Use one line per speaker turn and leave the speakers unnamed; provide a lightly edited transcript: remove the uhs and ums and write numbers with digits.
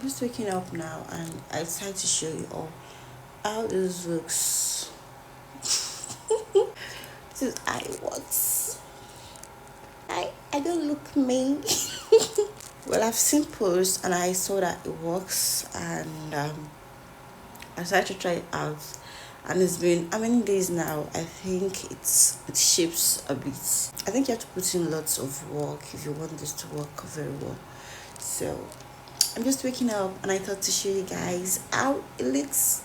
just waking up now and I decided to show you all how this looks. This is I what? I don't look me. Well, I've seen posts and I saw that it works, and I decided to try it out. And it's been how many days now? I think it shapes a bit. I think you have to put in lots of work if you want this to work very well. So I'm just waking up and I thought to show you guys how it looks.